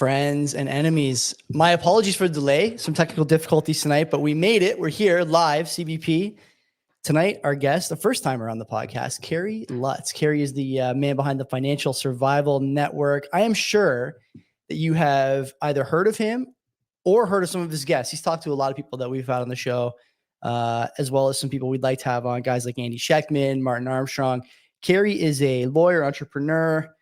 friends and enemies. My apologies for the delay, some technical difficulties tonight, but we made it. We're here live, CBP. Tonight, our guest, the first timer on the podcast, Kerry Lutz. Kerry is the man behind the Financial Survival Network. I am sure that you have either heard of him or heard of some of his guests. He's talked to a lot of people that we've had on the show, as well as some people we'd like to have on, guys like Andy Schechtman, Martin Armstrong. Kerry is a lawyer, entrepreneur,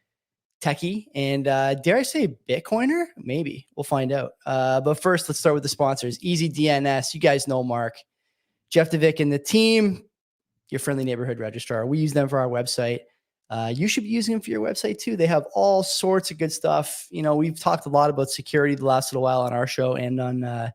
techie, and dare I say Bitcoiner? Maybe. We'll find out. But first, let's start with the sponsors. Easy DNS. You guys know Mark, Jeff DeVick, and the team, your friendly neighborhood registrar. We use them for our website. You should be using them for your website too. They have all sorts of good stuff. You know, we've talked a lot about security the last little while on our show and on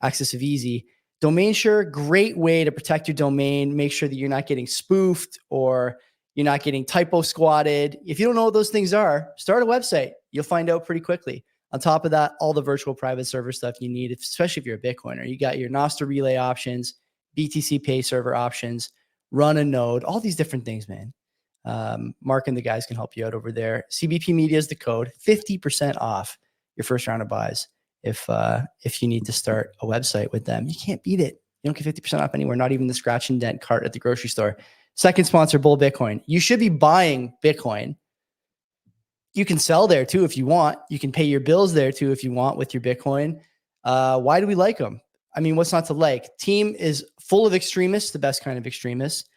Access of Easy. DomainSure, great way to protect your domain. Make sure that you're not getting spoofed or you're not getting typo squatted. If you don't know what those things are, start a website. You'll find out pretty quickly. On top of that, all the virtual private server stuff you need, especially if you're a Bitcoiner. You got your Nostr relay options, BTC Pay server options, run a node, all these different things, man. Mark and the guys can help you out over there. CBP Media is the code, 50% off your first round of buys. If you need to start a website with them, you can't beat it. You don't get 50% off anywhere, not even the scratch and dent cart at the grocery store. Second sponsor, Bull Bitcoin. You should be buying Bitcoin. You can sell there too if you want. You can pay your bills there too if you want with your Bitcoin. Why do we like them? I mean, what's not to like? Team is full of extremists, the best kind of extremists.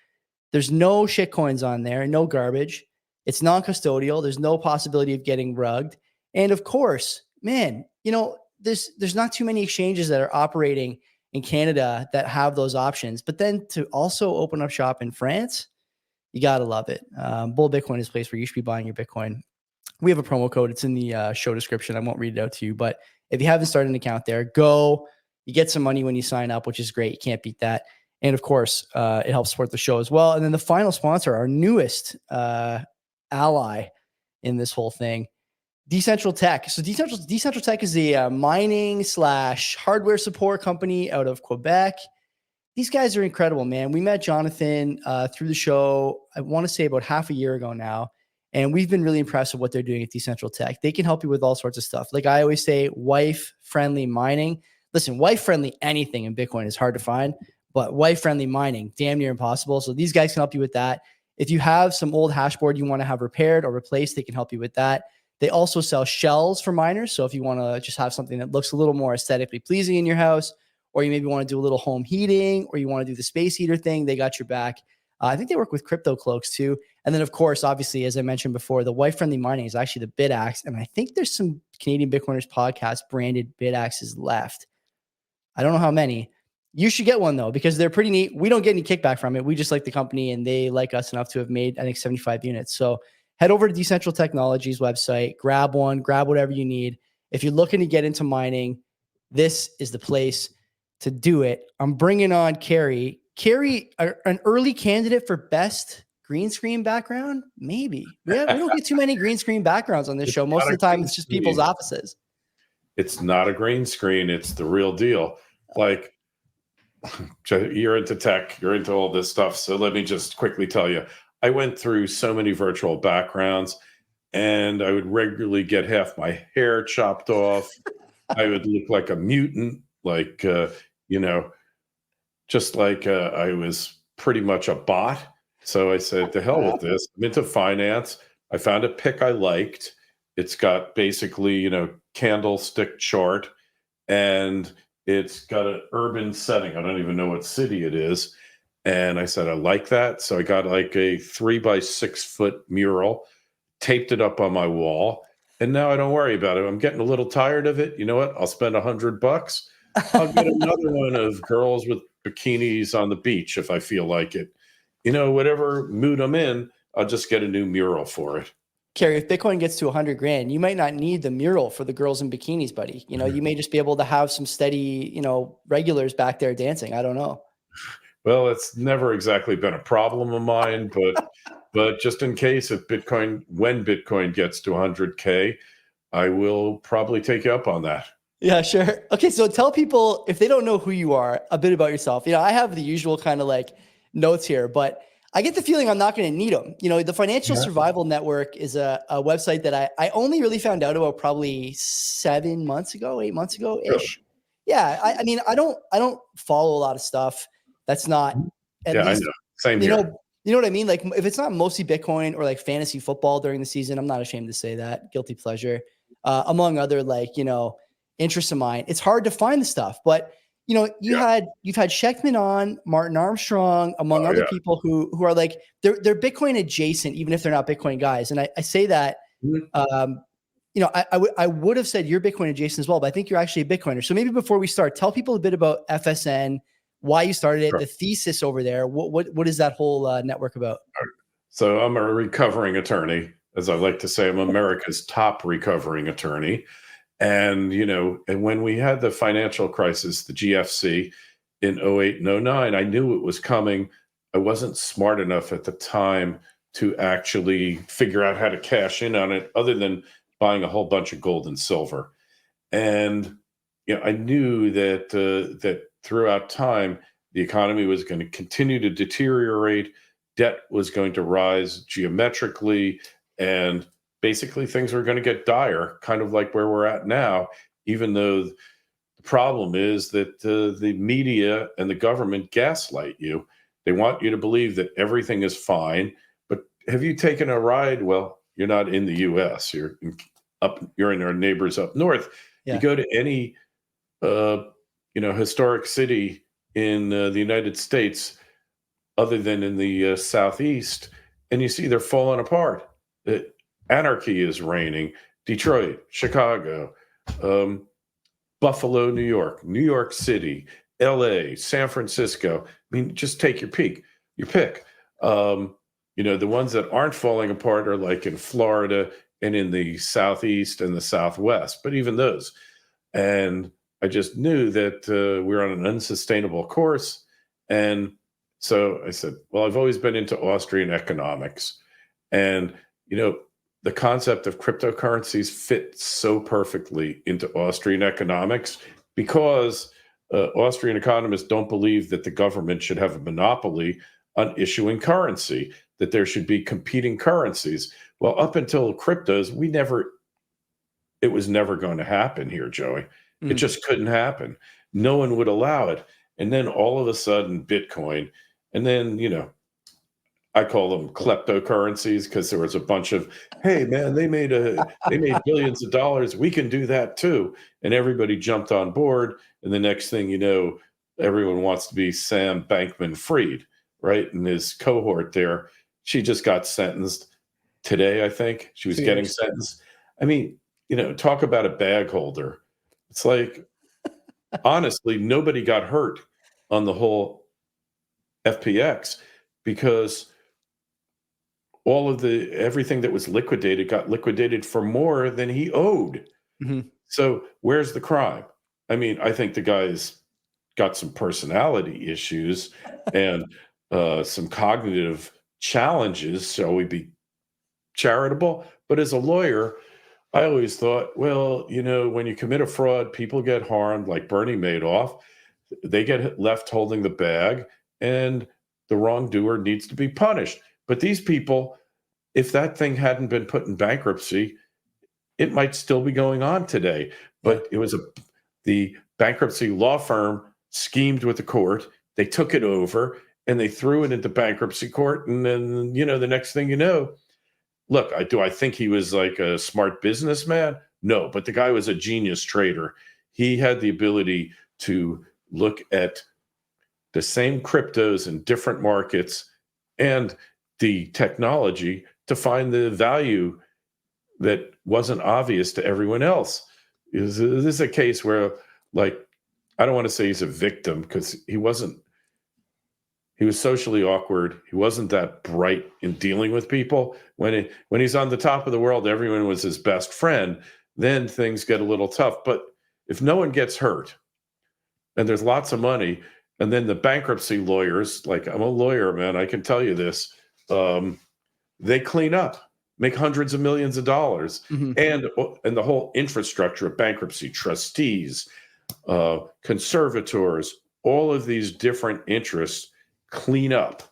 There's no shit coins on there, no garbage. It's non-custodial. There's no possibility of getting rugged. And of course, man, you know, there's not too many exchanges that are operating in Canada that have those options. But then to also open up shop in France, you got to love it. Bull Bitcoin is a place where you should be buying your Bitcoin. We have a promo code. It's in the show description. I won't read it out to you. But if you haven't started an account there, go. You get some money when you sign up, which is great. You can't beat that. And of course, it helps support the show as well. And then the final sponsor, our newest ally in this whole thing, Decentral Tech. So Decentral Tech is a mining / hardware support company out of Quebec. These guys are incredible, man. We met Jonathan through the show, I want to say about half a year ago now. And we've been really impressed with what they're doing at Decentral Tech. They can help you with all sorts of stuff. Like I always say, wife-friendly mining. Listen, wife-friendly anything in Bitcoin is hard to find, but wife-friendly mining, damn near impossible. So these guys can help you with that. If you have some old hashboard you want to have repaired or replaced, they can help you with that. They also sell shells for miners. So if you want to just have something that looks a little more aesthetically pleasing in your house, or you maybe want to do a little home heating, or you want to do the space heater thing, they got your back. I think they work with crypto cloaks too. And then of course, obviously, as I mentioned before, the wife-friendly mining is actually the BitAxe. And I think there's some Canadian Bitcoiners podcast branded BitAxes left. I don't know how many. You should get one though, because they're pretty neat. We don't get any kickback from it. We just like the company and they like us enough to have made, I think, 75 units. So head over to Decentral Technologies website, grab one, grab whatever you need. If you're looking to get into mining, this is the place to do it. I'm bringing on Kerry. Kerry, an early candidate for best green screen background? Maybe. We don't get too many green screen backgrounds on this show. Most of the time, it's just people's offices. It's not a green screen. It's the real deal. Like, you're into tech, you're into all this stuff. So let me just quickly tell you, I went through so many virtual backgrounds and I would regularly get half my hair chopped off. I would look like a mutant, like, just like I was pretty much a bot. So I said, to hell with this. I'm into finance. I found a pic I liked. It's got basically, candlestick chart, and it's got an urban setting. I don't even know what city it is. And I said, I like that. So I got like a 3x6 foot mural, taped it up on my wall. And now I don't worry about it. I'm getting a little tired of it. You know what? I'll spend $100. I'll get another one of girls with bikinis on the beach if I feel like it. Whatever mood I'm in, I'll just get a new mural for it. Kerry, if Bitcoin gets to 100 grand, you might not need the mural for the girls in bikinis, buddy. You may just be able to have some steady, regulars back there dancing. I don't know. Well, it's never exactly been a problem of mine, but just in case when Bitcoin gets to 100K, I will probably take you up on that. Yeah, sure. Okay. So tell people, if they don't know who you are, a bit about yourself. I have the usual kind of like notes here, but I get the feeling I'm not going to need them. The Financial Survival Network is a website that I only really found out about probably 8 months ago ish. Yeah. I mean, I don't follow a lot of stuff that's not at least, I know. Same you here. know, you know what I mean? Like if it's not mostly Bitcoin or like fantasy football during the season, I'm not ashamed to say that. Guilty pleasure. Among other interests of mine. It's hard to find the stuff, but you've had Sheckman on, Martin Armstrong, among other people who are like they're Bitcoin adjacent, even if they're not Bitcoin guys. And I say that I would have said you're Bitcoin adjacent as well, but I think you're actually a Bitcoiner. So maybe before we start, tell people a bit about FSN, why you started it, the thesis over there. What is that whole network about? So I'm a recovering attorney, as I like to say. I'm America's top recovering attorney. And, and when we had the financial crisis, the GFC in 08 and 09, I knew it was coming. I wasn't smart enough at the time to actually figure out how to cash in on it other than buying a whole bunch of gold and silver. And, I knew that throughout time, the economy was going to continue to deteriorate. Debt was going to rise geometrically, and basically things are going to get dire, kind of like where we're at now, even though the problem is that the media and the government gaslight you. They want you to believe that everything is fine. But have you taken a ride? Well, you're not in the U.S. You're in our neighbors up north. Yeah. You go to any historic city in the United States, other than in the Southeast, and you see they're falling apart. Anarchy is reigning. Detroit, Chicago, Buffalo, New York City, LA, San Francisco. I mean, just take your pick. The ones that aren't falling apart are like in Florida and in the Southeast and the Southwest, but even those. And I just knew that we're on an unsustainable course. And so I said, well, I've always been into Austrian economics. And, the concept of cryptocurrencies fits so perfectly into Austrian economics because Austrian economists don't believe that the government should have a monopoly on issuing currency, that there should be competing currencies. Well, up until cryptos, it was never going to happen here, Joey. It just couldn't happen. No one would allow it. And then all of a sudden, Bitcoin, and then, I call them kleptocurrencies because there was a bunch of, hey man, they made billions of dollars. We can do that too. And everybody jumped on board. And the next thing you know, everyone wants to be Sam Bankman-Fried, right? And his cohort there, she just got sentenced today, I think. She was getting sentenced. I mean, talk about a bag holder. It's like, honestly, nobody got hurt on the whole FPX because everything that was liquidated got liquidated for more than he owed. Mm-hmm. So where's the crime? I mean, I think the guy's got some personality issues and some cognitive challenges. Shall we be charitable? But as a lawyer, I always thought, well, when you commit a fraud, people get harmed, like Bernie Madoff. They get left holding the bag, and the wrongdoer needs to be punished. But these people, if that thing hadn't been put in bankruptcy, it might still be going on today. But it was the bankruptcy law firm schemed with the court. They took it over and they threw it into bankruptcy court. And then, the next thing you know, look, I think he was like a smart businessman? No, but the guy was a genius trader. He had the ability to look at the same cryptos in different markets and the technology to find the value that wasn't obvious to everyone else. This is a case where, I don't want to say he's a victim because he wasn't. He was socially awkward. He wasn't that bright in dealing with people. When he's on the top of the world, everyone was his best friend. Then things get a little tough. But if no one gets hurt and there's lots of money, and then the bankruptcy lawyers, I'm a lawyer, man, I can tell you this, they clean up, make hundreds of millions of dollars, and the whole infrastructure of bankruptcy, trustees, conservators, all of these different interests clean up.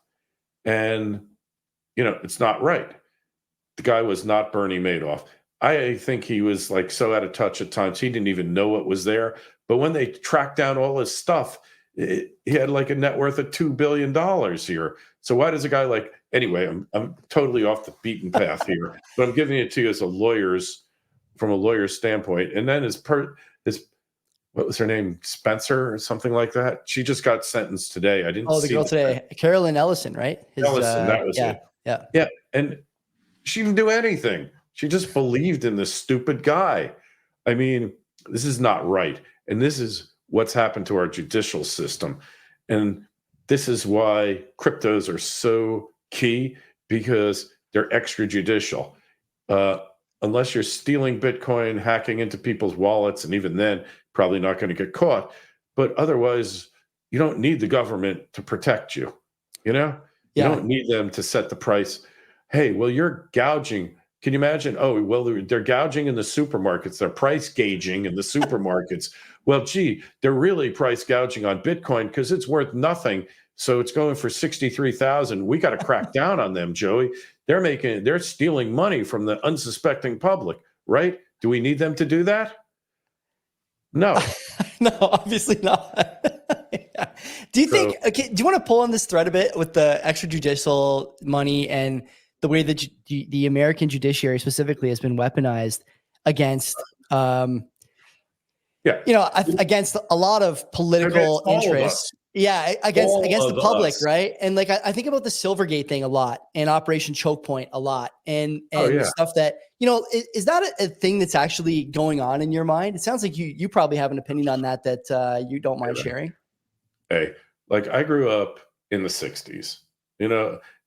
And, it's not right. The guy was not Bernie Madoff. I think he was like so out of touch at times. He didn't even know what was there. But when they tracked down all his stuff, he had like a net worth of $2 billion here. So why does a guy like, anyway, I'm totally off the beaten path here, but I'm giving it to you as from a lawyer's standpoint. And then his what was her name? Spencer or something like that. She just got sentenced today. I didn't Oh, the see girl today, Carolyn Ellison, right? Ellison, that was yeah, it. yeah. Yeah. And she didn't do anything. She just believed in this stupid guy. I mean, this is not right. And this is what's happened to our judicial system. And this is why cryptos are so key, because they're extrajudicial. Unless you're stealing Bitcoin, hacking into people's wallets, and even then, probably not going to get caught. But otherwise, you don't need the government to protect you. You don't need them to set the price. Hey, well, you're gouging. Can you imagine? Oh, well, they're gouging in the supermarkets. They're price gauging in the supermarkets. Well, gee, they're really price gouging on Bitcoin because it's worth nothing. So it's going for 63,000. We got to crack down on them, Joey. They're stealing money from the unsuspecting public, right? Do we need them to do that? No. No, obviously not. Do you think, do you want to pull on this thread a bit with the extrajudicial money and the way that the American judiciary specifically has been weaponized against, against a lot of political interests. Yeah, against the public, right? And like I think about the Silvergate thing a lot and Operation Choke Point a lot, and stuff that is that a thing that's actually going on in your mind? It sounds like you probably have an opinion on that you don't mind sharing. Hey, like I grew up in the '60s, and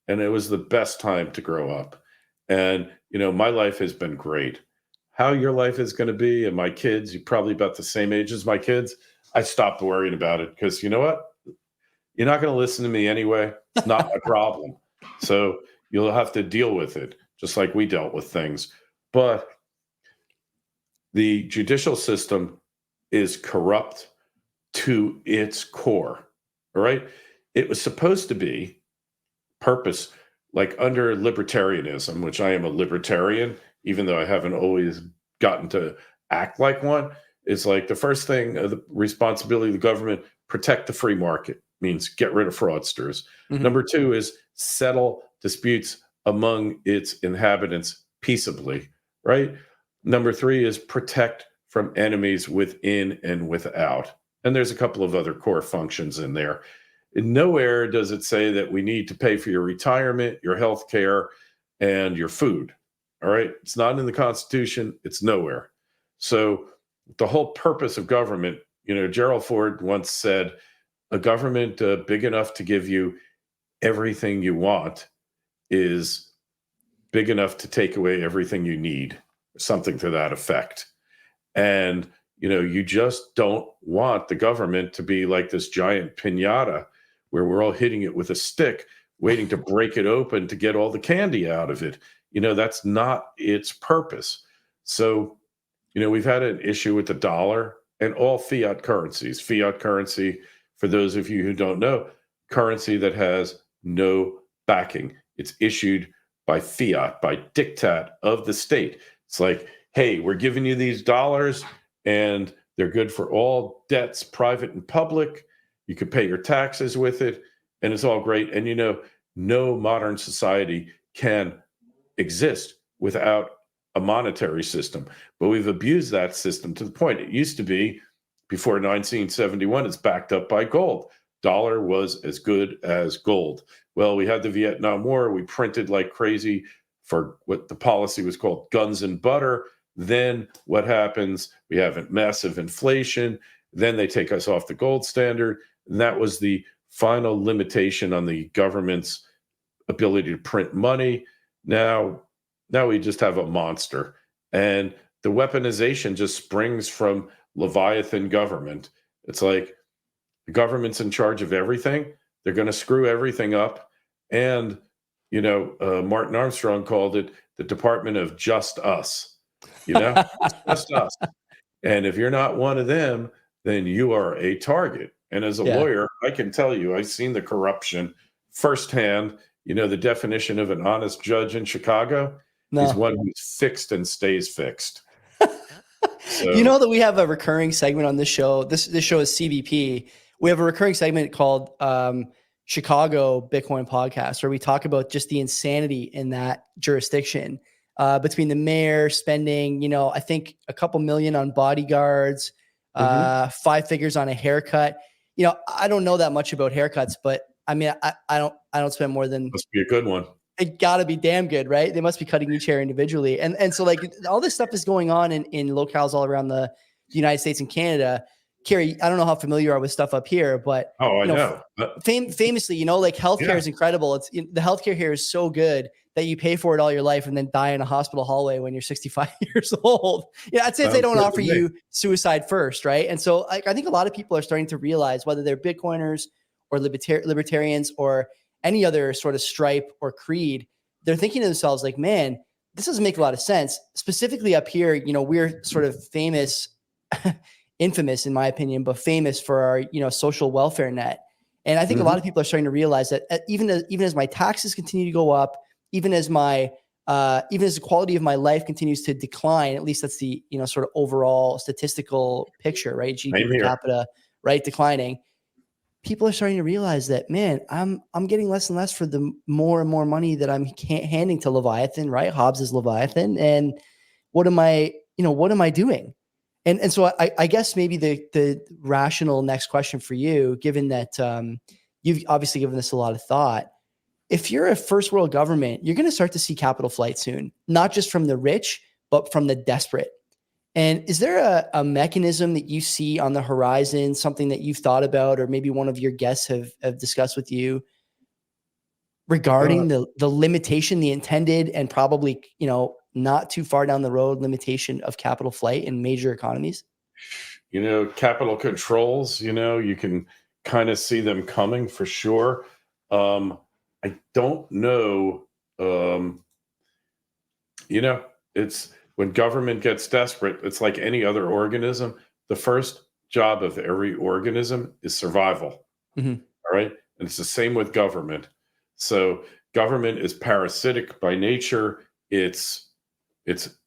it was the best time to grow up, and my life has been great. How your life is going to be, and my kids, you're probably about the same age as my kids. I stopped worrying about it because you know what? You're not going to listen to me anyway. It's not my problem. So you'll have to deal with it, just like we dealt with things. But the judicial system is corrupt to its core. All right. It was supposed to be purpose, like under libertarianism, which I am a libertarian, even though I haven't always gotten to act like one. It's like the first thing, the responsibility of the government, protect the free market, means get rid of fraudsters. Mm-hmm. Number two is settle disputes among its inhabitants peaceably, right? Number three is protect from enemies within and without. And there's a couple of other core functions in there. Nowhere does it say that we need to pay for your retirement, your health care, and your food. All right. It's not in the Constitution. It's nowhere. So the whole purpose of government, Gerald Ford once said, a government big enough to give you everything you want is big enough to take away everything you need, something to that effect. And, you just don't want the government to be like this giant piñata where we're all hitting it with a stick, waiting to break it open to get all the candy out of it. That's not its purpose. So, we've had an issue with the dollar and all fiat currencies. Fiat currency, for those of you who don't know, currency that has no backing. It's issued by fiat, by diktat of the state. It's like, hey, we're giving you these dollars and they're good for all debts, private and public. You can pay your taxes with it and it's all great. And no modern society can exist without a monetary system. But we've abused that system to the point it used to be before 1971, it's backed up by gold. Dollar was as good as gold. Well, we had the Vietnam War. We printed like crazy for what the policy was called guns and butter. Then what happens? We have massive inflation. Then they take us off the gold standard. And that was the final limitation on the government's ability to print money. Now we just have a monster. And the weaponization just springs from Leviathan government. It's like the government's in charge of everything. They're going to screw everything up. And, Martin Armstrong called it the Department of Just Us, just us. And if you're not one of them, then you are a target. And as a lawyer, I can tell you, I've seen the corruption firsthand You know the definition of an honest judge in Chicago? He's No. one who's fixed and stays fixed. You So, know that we have a recurring segment on this show. This show is CBP. We have a recurring segment called Chicago Bitcoin Podcast, where we talk about just the insanity in that jurisdiction between the mayor spending, I think a couple million on bodyguards, 5 figures on a haircut. I don't know that much about haircuts, but I mean, I don't spend more than. must be a good one. It gotta be damn good, right? They must be cutting each hair individually. And so like all this stuff is going on in locales all around the United States and Canada. Kerry, I don't know how familiar you are with stuff up here, but I know. Famously, like healthcare is incredible. The healthcare here is so good that you pay for it all your life and then die in a hospital hallway when you're 65 years old. Yeah, I'd say they don't offer you suicide first, right? And so I think a lot of people are starting to realize, whether they're Bitcoiners or libertarians or any other sort of stripe or creed, they're thinking to themselves like, man, this doesn't make a lot of sense. Specifically up here, we're sort of famous, infamous in my opinion, but famous for our, social welfare net. And I think a lot of people are starting to realize that even as my taxes continue to go up, even as the quality of my life continues to decline, at least that's the, sort of overall statistical picture, right? GDP per capita, right? Declining. People are starting to realize that, man, I'm getting less and less for the more and more money that I'm handing to Leviathan, right? Hobbes is Leviathan. And what am I doing? And so I guess maybe the rational next question for you, given that you've obviously given this a lot of thought, if you're a first world government, you're going to start to see capital flight soon, not just from the rich, but from the desperate. And is there a mechanism that you see on the horizon, something that you've thought about, or maybe one of your guests have discussed with you regarding the limitation, the intended and probably, not too far down the road limitation of capital flight in major economies? Capital controls, you can kind of see them coming for sure. I don't know. It's when government gets desperate, it's like any other organism. The first job of every organism is survival. All right. And it's the same with government. So government is parasitic by nature. It's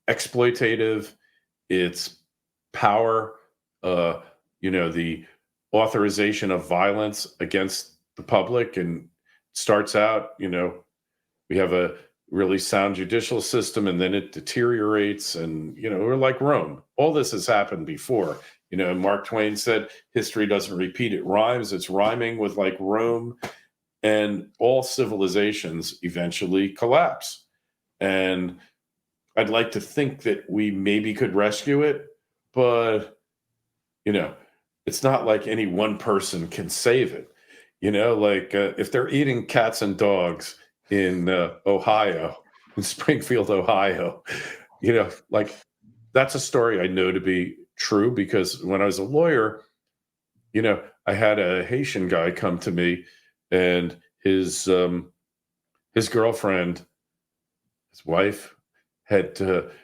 exploitative. It's power. The authorization of violence against the public, and starts out, we have a really sound judicial system, and then it deteriorates, and we're like Rome. All this has happened before. Mark Twain said history doesn't repeat, it rhymes. It's rhyming with like Rome, and all civilizations eventually collapse. And I'd like to think that we maybe could rescue it, but it's not like any one person can save it. If they're eating cats and dogs in Ohio, in Springfield, Ohio, that's a story I know to be true, because when I was a lawyer, I had a Haitian guy come to me, and his girlfriend, his wife,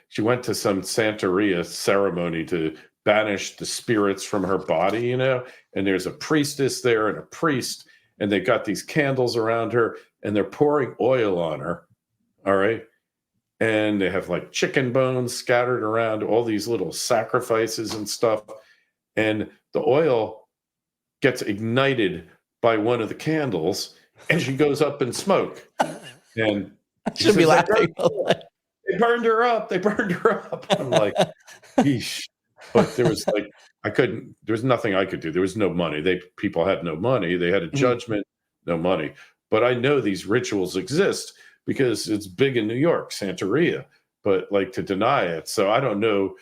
she went to some Santeria ceremony to banish the spirits from her body, and there's a priestess there and a priest, and they got these candles around her, and they're pouring oil on her. All right. And they have like chicken bones scattered around, all these little sacrifices and stuff. And the oil gets ignited by one of the candles, and she goes up in smoke. And I should be laughing. They burned her up. They burned her up. I'm like, yeesh. But there was there was nothing I could do. There was no money. People had no money. They had a judgment, no money. But I know these rituals exist because it's big in New York, Santeria, but to deny it. So I don't know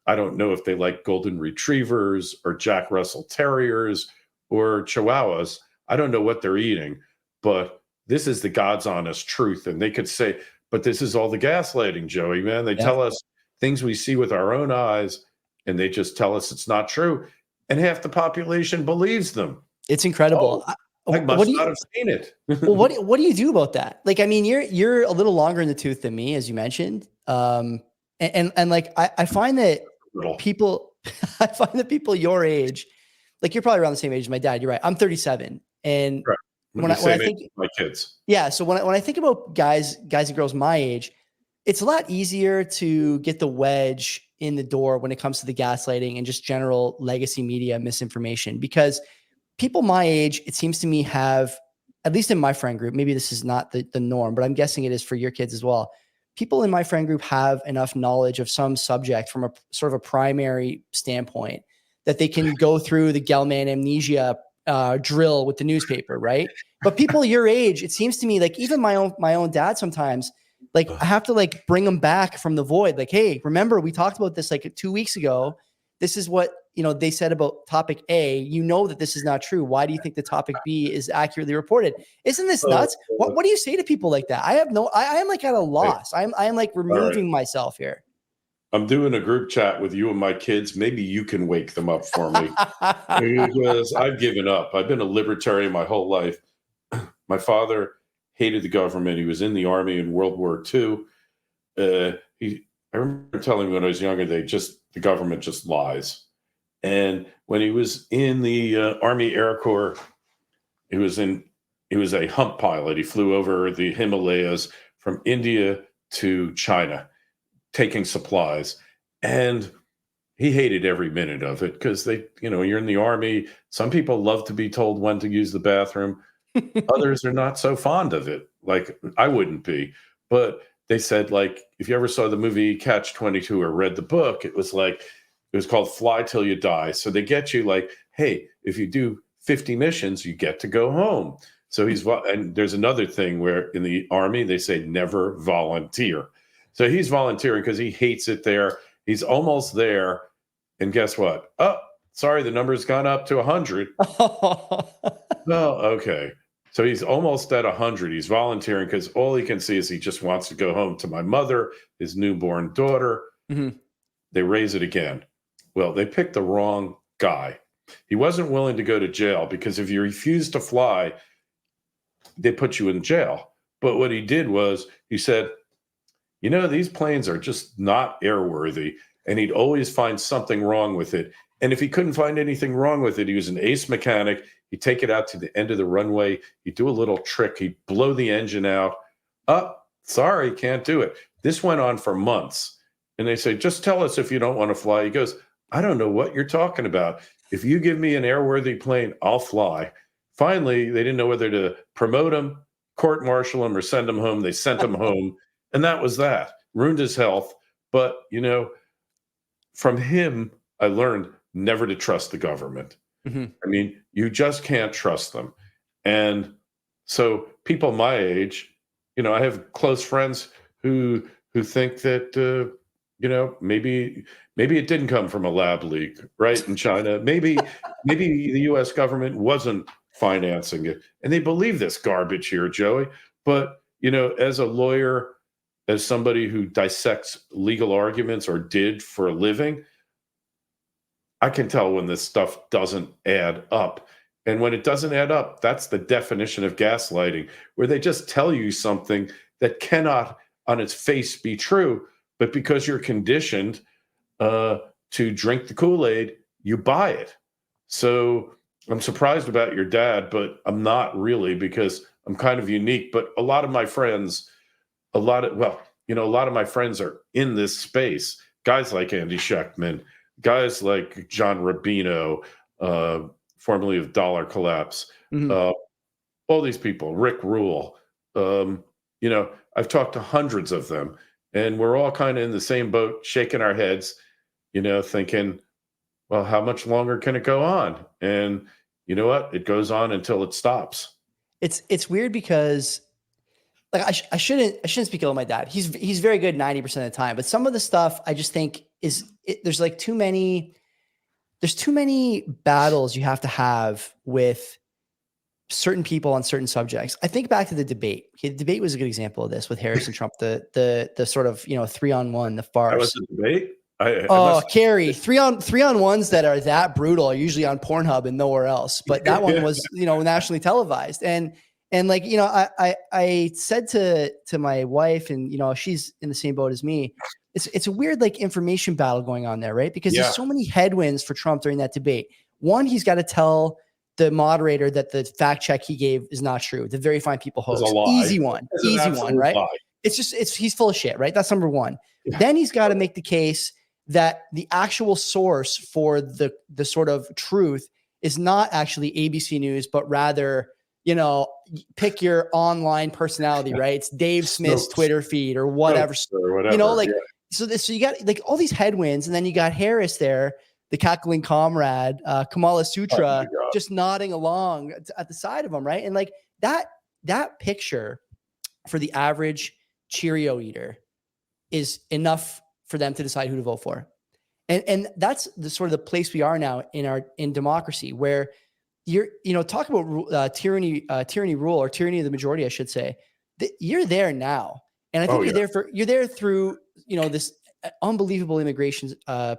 if they like golden retrievers or Jack Russell Terriers or Chihuahuas. I don't know what they're eating, but this is the God's honest truth. And they could say, but this is all the gaslighting, Joey, man. They tell us things we see with our own eyes, and they just tell us it's not true. And half the population believes them. It's incredible. I must not have seen it. Well, what do you do about that? You're a little longer in the tooth than me, as you mentioned. I find that people your age, you're probably around the same age as my dad. You're right. I'm 37. And When when you I, when say I maybe think, my kids. yeah. So when I think about guys and girls my age, it's a lot easier to get the wedge in the door when it comes to the gaslighting and just general legacy media misinformation, because people my age, it seems to me, have, at least in my friend group, maybe this is not the norm, but I'm guessing it is for your kids as well. People in my friend group have enough knowledge of some subject from a sort of a primary standpoint that they can go through the Gelman amnesia drill with the newspaper, right? But people your age, it seems to me, like even my own dad sometimes, like I have to like bring them back from the void. Like, hey, remember we talked about this like 2 weeks ago. This is what, they said about topic A. You know that this is not true. Why do you think the topic B is accurately reported? Isn't this nuts? What do you say to people like that? I am like at a loss. I am like removing myself here. I'm doing a group chat with you and my kids. Maybe you can wake them up for me because I've given up. I've been a libertarian my whole life. My father hated the government. He was in the army in World War II. I remember telling me when I was younger, the government just lies. And when he was in the Army Air Corps, he was a hump pilot. He flew over the Himalayas from India to China, taking supplies. And he hated every minute of it because you're in the Army. Some people love to be told when to use the bathroom. Others are not so fond of it. Like I wouldn't be. But they said, like, if you ever saw the movie Catch-22 or read the book, it was called Fly Till You Die. So they get you like, hey, if you do 50 missions, you get to go home. So and there's another thing where in the Army, they say never volunteer. So he's volunteering because he hates it there. He's almost there. And guess what? Oh, sorry, the number's gone up to 100. Well, okay. So he's almost at 100. He's volunteering because all he can see is he just wants to go home to my mother, his newborn daughter. Mm-hmm. They raise it again. Well, they picked the wrong guy. He wasn't willing to go to jail because if you refuse to fly, they put you in jail. But what he did was he said, these planes are just not airworthy. And he'd always find something wrong with it. And if he couldn't find anything wrong with it, he was an ace mechanic. He'd take it out to the end of the runway. He'd do a little trick. He'd blow the engine out. Oh, sorry, can't do it. This went on for months. And they say, just tell us if you don't want to fly. He goes, I don't know what you're talking about. If you give me an airworthy plane, I'll fly. Finally, they didn't know whether to promote him, court-martial him, or send him home. They sent him home. And that was that. Ruined his health. But, from him, I learned never to trust the government. Mm-hmm. I mean, you just can't trust them. And so people my age, I have close friends who think that, maybe it didn't come from a lab leak, right, in China. Maybe the U.S. government wasn't financing it. And they believe this garbage here, Joey. But, as a lawyer, as somebody who dissects legal arguments or did for a living, I can tell when this stuff doesn't add up. And when it doesn't add up, that's the definition of gaslighting, where they just tell you something that cannot on its face be true, but because you're conditioned to drink the Kool-Aid, you buy it. So I'm surprised about your dad, but I'm not really, because I'm kind of unique. But a lot of my friends, a lot of my friends are in this space. Guys like Andy Schechtman, guys like John Rubino, formerly of Dollar Collapse, Mm-hmm. all these people, Rick Rule. I've talked to hundreds of them, and we're all kind of in the same boat, shaking our heads, thinking, well, how much longer can it go on? And you know what? It goes on until it stops. It's weird because, like, I shouldn't speak ill of my dad. He's very good 90% of the time, but some of the stuff I just think there's like too many battles you have to have with certain people on certain subjects. I think back to the debate. Okay, the debate was a good example of this with Harris and Trump. The sort of 3-on-1, the farce. That was the debate. Kerry, three on ones that are that brutal are usually on Pornhub and nowhere else. But that one was, nationally televised. And like, I said to my wife, and, she's in the same boat as me. It's a weird, like, information battle going on there, right? Because there's so many headwinds for Trump during that debate. One, he's got to tell the moderator that the fact check he gave is not true. The Very Fine People It's hoax. a lie. Easy one. It's an Easy one, absolute right? lie. He's full of shit, right? That's number one. Yeah. Then he's got to make the case that the actual source for the sort of truth is not actually ABC News, but rather, pick your online personality, right? It's Dave Smith's Twitter feed or whatever. Or whatever. So you got like all these headwinds, and then you got Harris there, the cackling comrade, Kamala Sutra, just nodding along at the side of him, right? And like that picture for the average Cheerio eater is enough for them to decide who to vote for. And that's the sort of the place we are now in democracy, where talk about tyranny rule, or tyranny of the majority, I should say. You're there now. And I think you're there through, this unbelievable immigration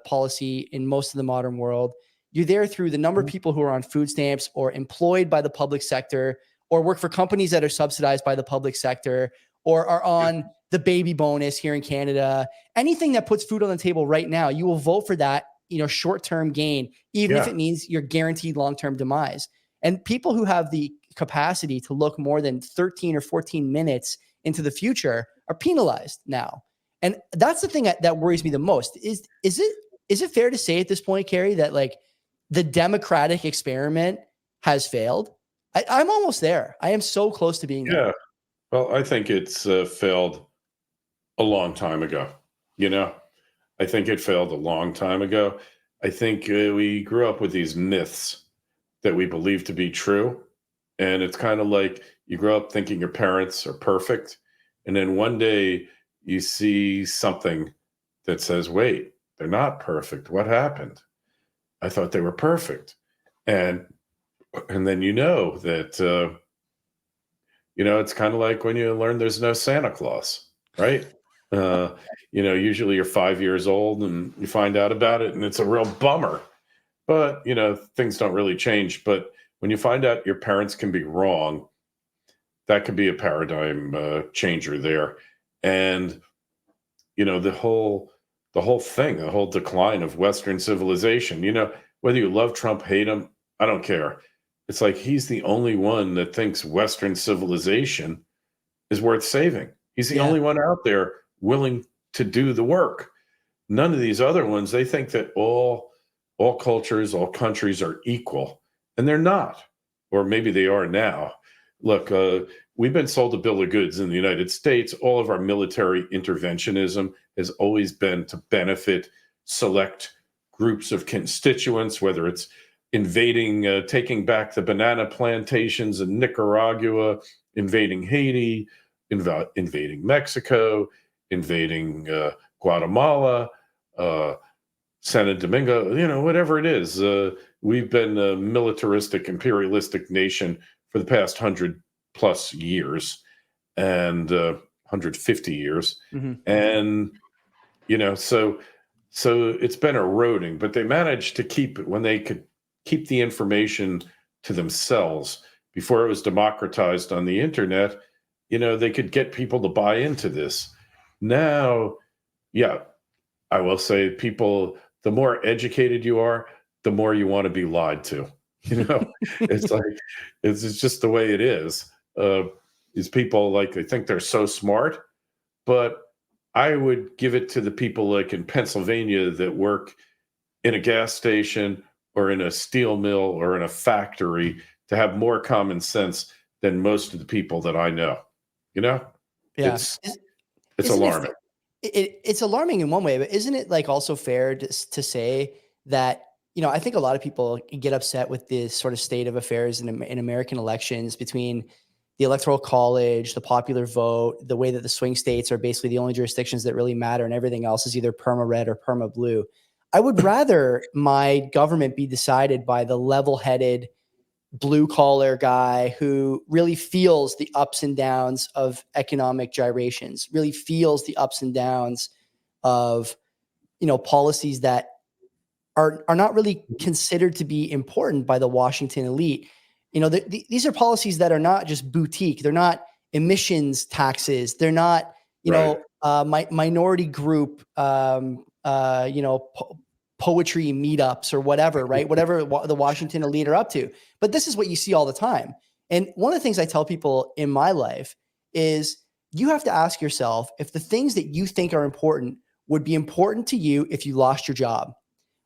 policy in most of the modern world. You're there through the number of people who are on food stamps or employed by the public sector, or work for companies that are subsidized by the public sector, or are on the baby bonus here in Canada. Anything that puts food on the table right now, you will vote for that, short-term gain, even if it means your guaranteed long-term demise. And people who have the capacity to look more than 13 or 14 minutes into the future are penalized now. And that's the thing that worries me the most. Is it fair to say at this point, Kerry, that like the democratic experiment has failed? I'm almost there. I am so close to being there. Yeah. Well, I think it's failed a long time ago. I think it failed a long time ago. I think we grew up with these myths that we believe to be true. And it's kind of like you grow up thinking your parents are perfect. And then one day you see something that says, wait, they're not perfect. What happened? I thought they were perfect. And then that, it's kind of like when you learn there's no Santa Claus, right? Usually you're 5 years old and you find out about it and it's a real bummer. But, things don't really change. But when you find out your parents can be wrong, that could be a paradigm changer there. And, the whole thing, the whole decline of Western civilization, whether you love Trump, hate him, I don't care. It's like he's the only one that thinks Western civilization is worth saving. He's the only one out there willing to do the work. None of these other ones, they think that all cultures, all countries are equal, and they're not. Or maybe they are now. Look, we've been sold a bill of goods in the United States. All of our military interventionism has always been to benefit select groups of constituents, whether it's invading, taking back the banana plantations in Nicaragua, invading Haiti, invading Mexico, invading Guatemala, Santo Domingo, whatever it is. We've been a militaristic, imperialistic nation for the past 100+ years and 150 years. Mm-hmm. And, so it's been eroding, but they managed to keep it when they could keep the information to themselves before it was democratized on the internet. They could get people to buy into this. Now, I will say people, the more educated you are, the more you want to be lied to. It's like, it's just the way it is. These people, like, they think they're so smart, but I would give it to the people like in Pennsylvania that work in a gas station or in a steel mill or in a factory to have more common sense than most of the people that I know. It's alarming. It's alarming in one way, but isn't it like also fair to say that, I think a lot of people get upset with this sort of state of affairs in American elections, between the Electoral College, the popular vote, the way that the swing states are basically the only jurisdictions that really matter, and everything else is either perma red or perma blue. I would rather my government be decided by the level-headed blue collar guy who really feels the ups and downs of economic gyrations, really feels the ups and downs of, policies that are not really considered to be important by the Washington elite. These are policies that are not just boutique. They're not emissions taxes. They're not, minority group, poetry meetups or whatever, right? Whatever the Washington elite are up to. But this is what you see all the time. And one of the things I tell people in my life is you have to ask yourself if the things that you think are important would be important to you if you lost your job.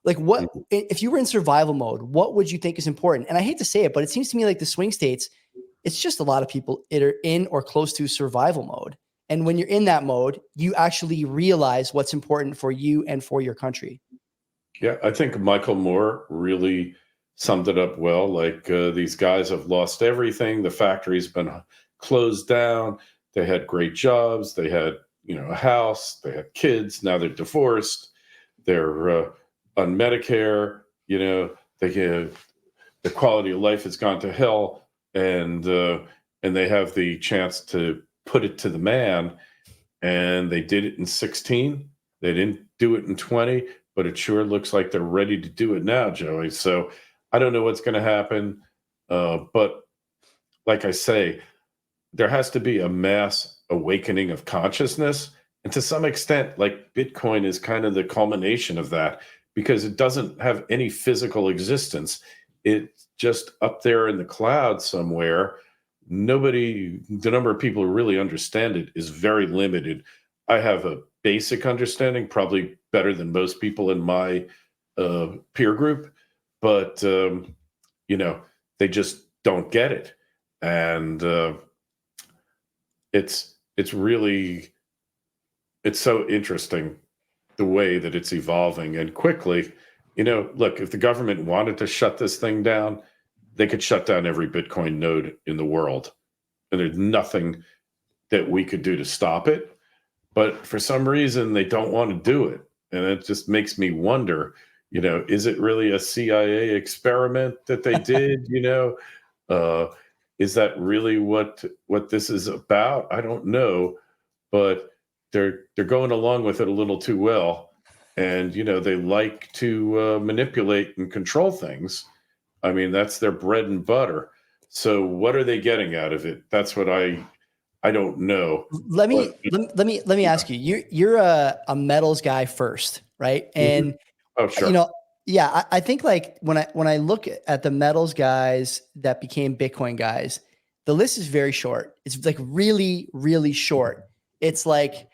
Like what, if you were in survival mode, what would you think is important? And I hate to say it, but it seems to me like the swing states, it's just a lot of people that are in or close to survival mode. And when you're in that mode, you actually realize what's important for you and for your country. Yeah, I think Michael Moore really summed it up well. Like these guys have lost everything. The factory's been closed down. They had great jobs. They had, a house. They had kids. Now they're divorced. They're on Medicare. The quality of life has gone to hell, and they have the chance to put it to the man. And they did it in 16. They didn't do it in 20. But it sure looks like they're ready to do it now, Joey. So I don't know what's going to happen. But like I say, there has to be a mass awakening of consciousness. And to some extent, like Bitcoin is kind of the culmination of that, because it doesn't have any physical existence. It's just up there in the cloud somewhere. The number of people who really understand it is very limited. I have a basic understanding, probably better than most people in my peer group, but they just don't get it, and it's so interesting the way that it's evolving and quickly. Look, if the government wanted to shut this thing down, they could shut down every Bitcoin node in the world, and there's nothing that we could do to stop it. But for some reason, they don't want to do it. And it just makes me wonder, is it really a CIA experiment that they did? Is that really what this is about? I don't know. But they're going along with it a little too well. And, they like to manipulate and control things. I mean, that's their bread and butter. So what are they getting out of it? That's what I don't know. Let me ask you. You're a metals guy first, right? And oh, sure. I think like when I look at the metals guys that became Bitcoin guys, the list is very short. It's like really, really short. It's like,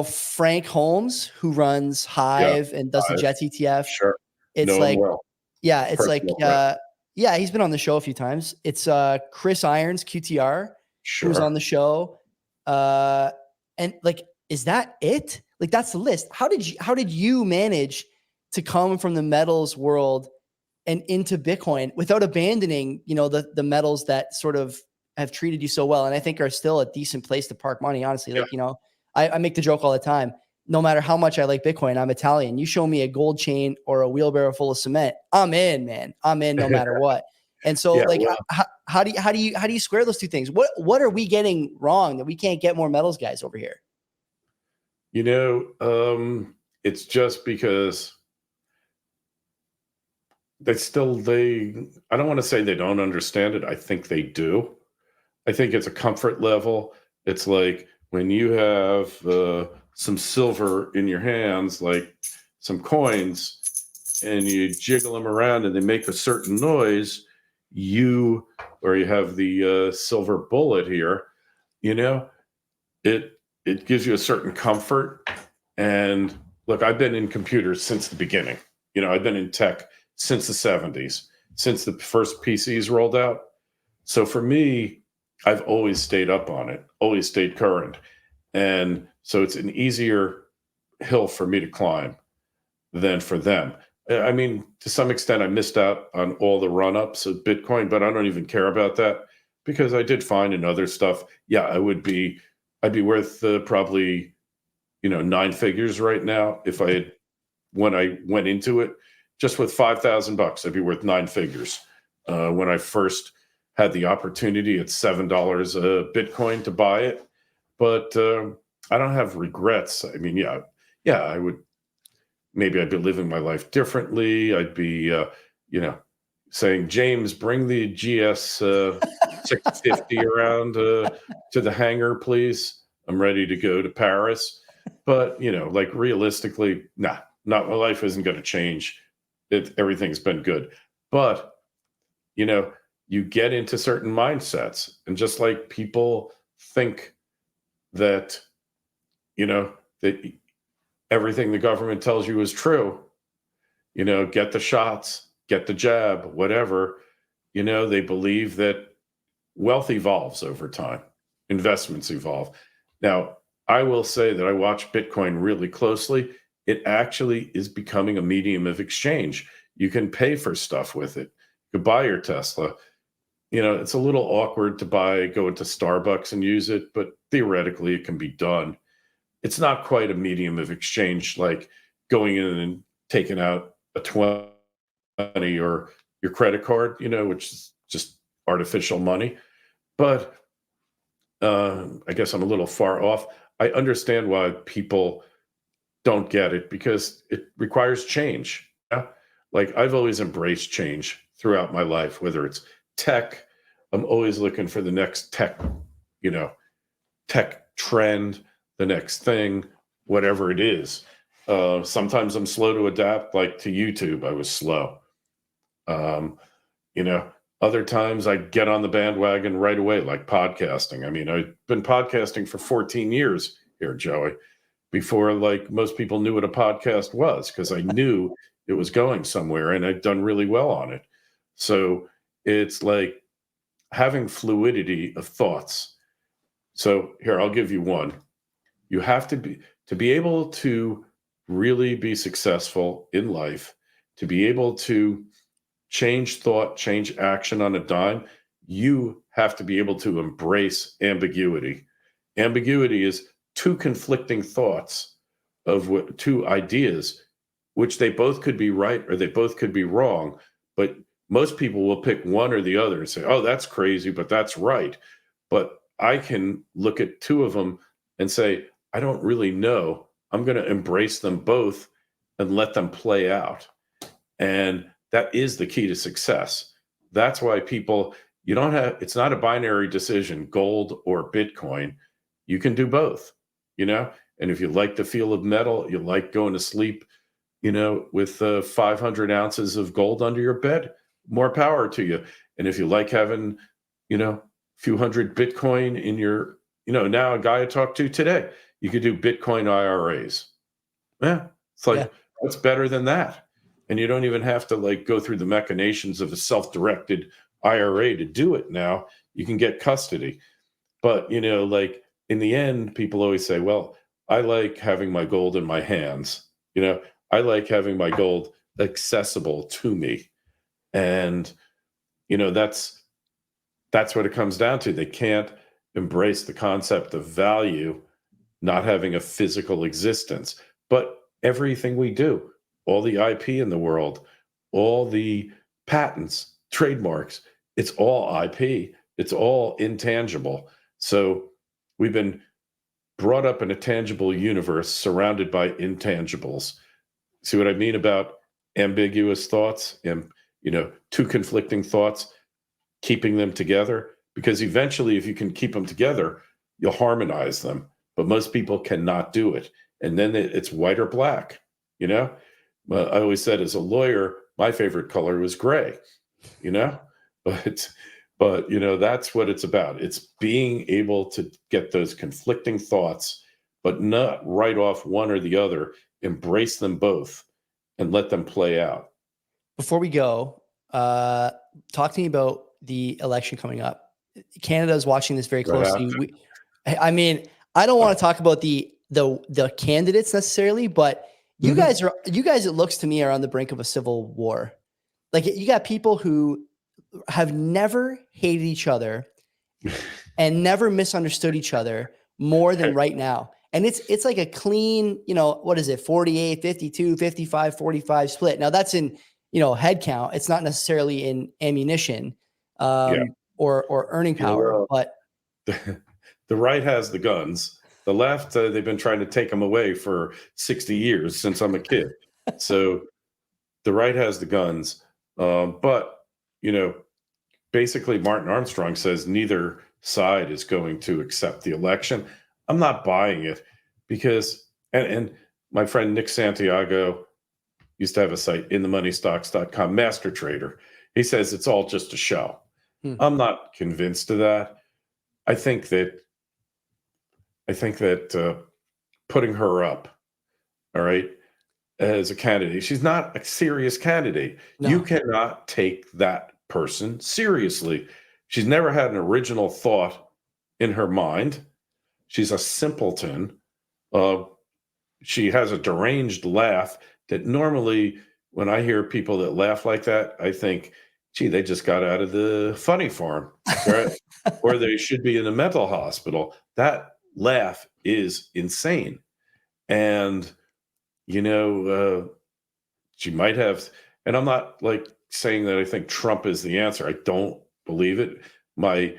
Frank Holmes, who runs Hive and does the Jets ETF. Sure. It's know like, well. it's Personal like, he's been on the show a few times. It's Chris Irons, QTR. Sure. Who's on the show. And like, is that it? Like, that's the list. How did you manage to come from the metals world and into Bitcoin without abandoning, the metals that sort of have treated you so well and I think are still a decent place to park money, honestly. Like, I make the joke all the time. No matter how much I like Bitcoin, I'm Italian. You show me a gold chain or a wheelbarrow full of cement, I'm in, man. I'm in no matter what. And so how do you square those two things? What are we getting wrong that we can't get more metals guys over here? It's just because I don't want to say they don't understand it. I think they do. I think it's a comfort level. It's like when you have some silver in your hands, like some coins, and you jiggle them around and they make a certain noise, you have the silver bullet here, it gives you a certain comfort. And look, I've been in computers since the beginning. I've been in tech since the 70s, since the first PCs rolled out. So for me, I've always stayed up on it, always stayed current. And so it's an easier hill for me to climb than for them. I mean, to some extent, I missed out on all the run-ups of Bitcoin, but I don't even care about that because I did find in other stuff, I'd be worth probably, 9 figures right now when I went into it. Just with $5,000, I'd be worth 9 figures. When I first had the opportunity at $7 a Bitcoin to buy it, but I don't have regrets. I mean, I would. Maybe I'd be living my life differently. I'd be, saying, James, bring the GS 650 around to the hangar, please. I'm ready to go to Paris. But, like realistically, my life isn't going to change everything's been good. But, you get into certain mindsets, and just like people think that, that everything the government tells you is true, get the shots, get the jab, whatever, they believe that wealth evolves over time, investments evolve. Now, I will say that I watch Bitcoin really closely. It actually is becoming a medium of exchange. You can pay for stuff with it. You can buy your Tesla. It's a little awkward to go into Starbucks and use it, but theoretically it can be done. It's not quite a medium of exchange like going in and taking out a 20 or your credit card, which is just artificial money. But I guess I'm a little far off. I understand why people don't get it, because it requires change. Yeah? Like, I've always embraced change throughout my life, whether it's tech. I'm always looking for the next tech trend, the next thing, whatever it is. Sometimes I'm slow to adapt, like to YouTube. I was slow. Other times I get on the bandwagon right away, like podcasting. I mean, I've been podcasting for 14 years here, Joey, before like most people knew what a podcast was, because I knew it was going somewhere and I'd done really well on it. So it's like having fluidity of thoughts. So here, I'll give you one. You have to be able to really be successful in life, to be able to change thought, change action on a dime. You have to be able to embrace ambiguity. Ambiguity is two conflicting thoughts of two ideas, which they both could be right or they both could be wrong. But most people will pick one or the other and say, oh, that's crazy, but that's right. But I can look at two of them and say, I don't really know. I'm going to embrace them both and let them play out. And that is the key to success. That's why it's not a binary decision, gold or Bitcoin. You can do both, and if you like the feel of metal, you like going to sleep, with 500 ounces of gold under your bed, more power to you. And if you like having, a few hundred Bitcoin in your, now a guy I talked to today, you could do Bitcoin IRAs. Yeah. It's like, what's better than that? And you don't even have to like go through the machinations of a self-directed IRA to do it now. You can get custody. But, like in the end, people always say, well, I like having my gold in my hands. I like having my gold accessible to me. And, that's what it comes down to. They can't embrace the concept of value, not having a physical existence. But everything we do, all the IP in the world, all the patents, trademarks, it's all IP. It's all intangible. So we've been brought up in a tangible universe surrounded by intangibles. See what I mean about ambiguous thoughts and, two conflicting thoughts, keeping them together? Because eventually, if you can keep them together, you'll harmonize them. But most people cannot do it. And then it's white or black, Well, I always said as a lawyer, my favorite color was gray, but that's what it's about. It's being able to get those conflicting thoughts, but not write off one or the other, embrace them both and let them play out. Before we go, talk to me about the election coming up. Canada is watching this very closely. I don't want to talk about the candidates necessarily, but you guys, it looks to me, are on the brink of a civil war. Like, you got people who have never hated each other and never misunderstood each other more than right now. And it's like a clean, what is it? 48, 52, 55, 45 split. Now that's in, head count. It's not necessarily in ammunition, or earning power, but the right has the guns. The left, they've been trying to take them away for 60 years since I'm a kid. So the right has the guns. But, basically Martin Armstrong says neither side is going to accept the election. I'm not buying it because, and my friend Nick Santiago, used to have a site, inthemoneystocks.com, master trader. He says it's all just a show. I'm not convinced of that. I think that putting her up, all right, as a candidate, she's not a serious candidate. No. You cannot take that person seriously. She's never had an original thought in her mind. She's a simpleton. She has a deranged laugh that normally, when I hear people that laugh like that, I think, gee, they just got out of the funny farm, right? Or they should be in a mental hospital. That laugh is insane. And, she might have, and I'm not like saying that I think Trump is the answer. I don't believe it. I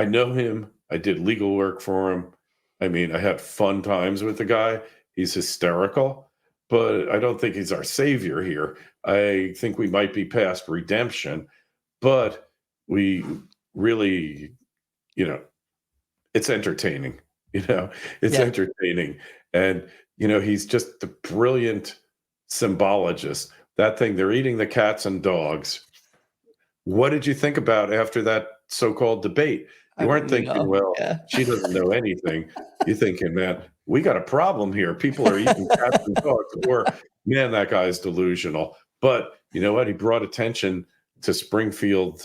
know him. I did legal work for him. I mean, I had fun times with the guy. He's hysterical, but I don't think he's our savior here. I think we might be past redemption, but we really, it's entertaining, it's entertaining. And, he's just the brilliant symbologist. That thing, they're eating the cats and dogs. What did you think about after that so-called debate? You weren't thinking, she doesn't know anything. You're thinking, man, we got a problem here. People are eating cats and dogs. Or, man, that guy's delusional. But you know what? He brought attention to Springfield,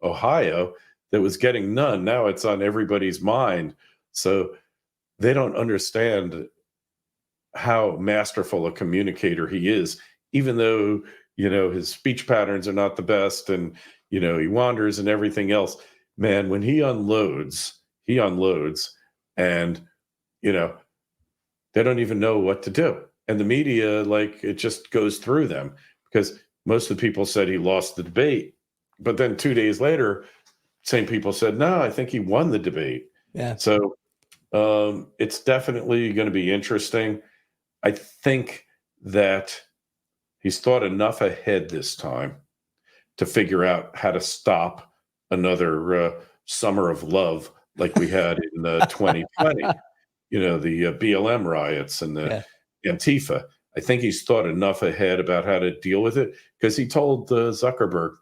Ohio, that was getting none. Now it's on everybody's mind. So they don't understand how masterful a communicator he is, even though, his speech patterns are not the best and, he wanders and everything else. Man, when he unloads and, they don't even know what to do. And the media, it just goes through them because most of the people said he lost the debate. But then 2 days later, same people said, no, I think he won the debate. Yeah. So it's definitely going to be interesting. I think that he's thought enough ahead this time to figure out how to stop another summer of love like we had in 2020, the BLM riots and the Antifa. I think he's thought enough ahead about how to deal with it because he told Zuckerberg,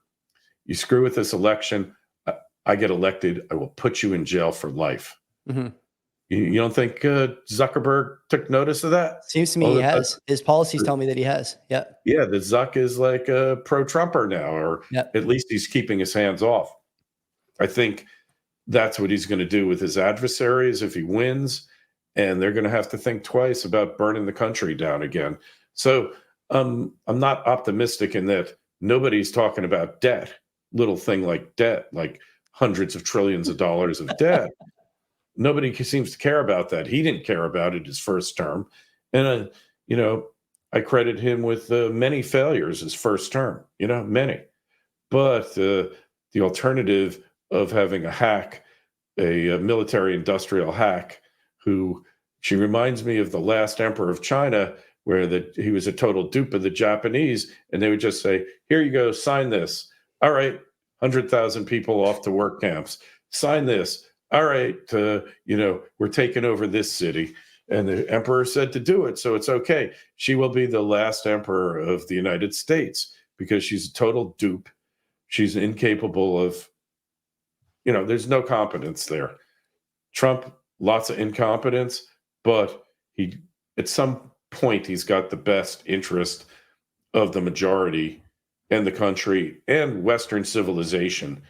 you screw with this election, I get elected, I will put you in jail for life. Mm-hmm. You don't think Zuckerberg took notice of that? Seems to me he has. His policies tell me that he has. Yeah. Yeah, the Zuck is like a pro-Trumper now, or at least he's keeping his hands off. I think that's what he's going to do with his adversaries if he wins, and they're going to have to think twice about burning the country down again. So I'm not optimistic in that nobody's talking about debt, little thing like debt, like hundreds of trillions of dollars of debt. Nobody seems to care about that. He didn't care about it his first term. And, I credit him with many failures his first term, many. But the alternative of having a hack, a military industrial hack, she reminds me of the last emperor of China, where he was a total dupe of the Japanese. And they would just say, here you go, sign this. All right, 100,000 people off to work camps. Sign this. All right, we're taking over this city. And the emperor said to do it, so it's okay. She will be the last emperor of the United States because she's a total dupe. She's incapable of, there's no competence there. Trump, lots of incompetence, but at some point, he's got the best interest of the majority and the country and Western civilization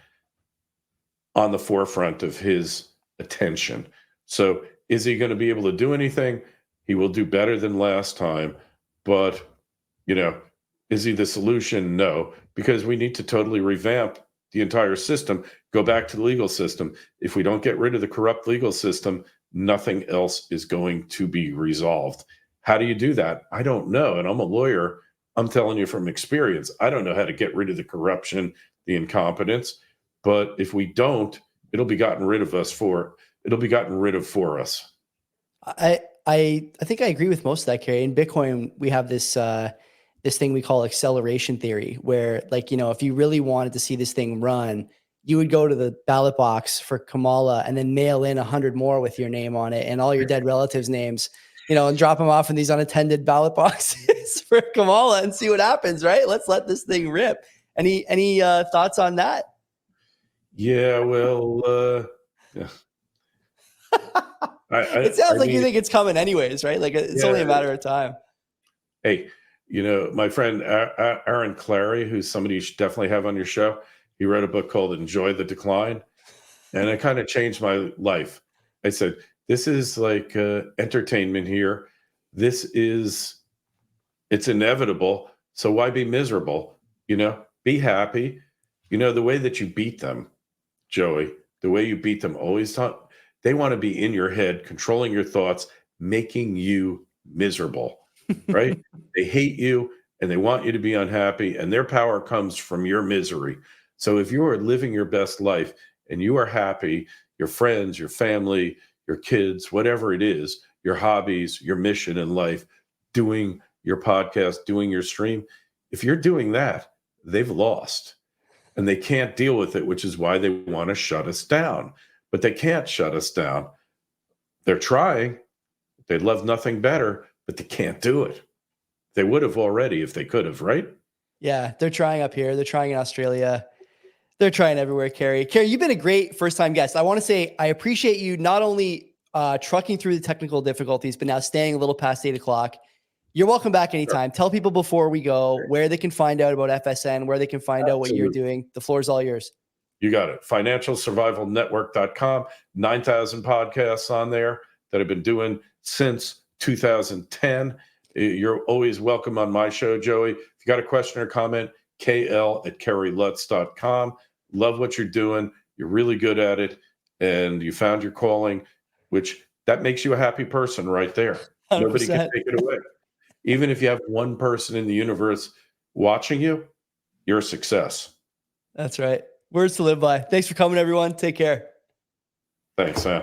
on the forefront of his attention. So is he going to be able to do anything? He will do better than last time. But, is he the solution? No, because we need to totally revamp the entire system, go back to the legal system. If we don't get rid of the corrupt legal system, nothing else is going to be resolved. How do you do that? I don't know. And I'm a lawyer. I'm telling you from experience, I don't know how to get rid of the corruption, the incompetence. But if we don't, it'll be gotten rid of for us. I think I agree with most of that, Kerry. In Bitcoin, we have this thing we call acceleration theory, where if you really wanted to see this thing run, you would go to the ballot box for Kamala and then mail in 100 more with your name on it and all your dead relatives' names. and drop him off in these unattended ballot boxes for Kamala and see what happens, right? Let's let this thing rip. Any thoughts on that? Yeah, well, yeah. It sounds like you think it's coming anyways, right? Like it's only a matter of time. Hey, my friend Aaron Clary, who's somebody you should definitely have on your show, he wrote a book called Enjoy the Decline. And it kind of changed my life. I said, this is like entertainment here. It's inevitable. So why be miserable? Be happy. The way that you beat them, Joey, the way you beat them they want to be in your head, controlling your thoughts, making you miserable, right? They hate you and they want you to be unhappy, and their power comes from your misery. So if you are living your best life and you are happy, your friends, your family, your kids, whatever it is, your hobbies, your mission in life, doing your podcast, doing your stream, if you're doing that, they've lost and they can't deal with it, which is why they want to shut us down. But they can't shut us down. They're trying. They'd love nothing better, but they can't do it. They would have already if they could have, right? Yeah, they're trying up here. They're trying in Australia. They're trying everywhere, Kerry. Kerry, you've been a great first-time guest. I want to say I appreciate you not only trucking through the technical difficulties, but now staying a little past 8 o'clock. You're welcome back anytime. Sure. Tell people before we go where they can find out about FSN, where they can find out what you're doing. The floor is all yours. You got it. FinancialSurvivalNetwork.com. 9,000 podcasts on there that I've been doing since 2010. You're always welcome on my show, Joey. If you got a question or comment, KL@KerryLutz.com. Love what you're doing. You're really good at it. And you found your calling, which that makes you a happy person right there. 100%. Nobody can take it away. Even if you have one person in the universe watching you, you're a success. That's right. Words to live by. Thanks for coming, everyone. Take care. Thanks, Sam.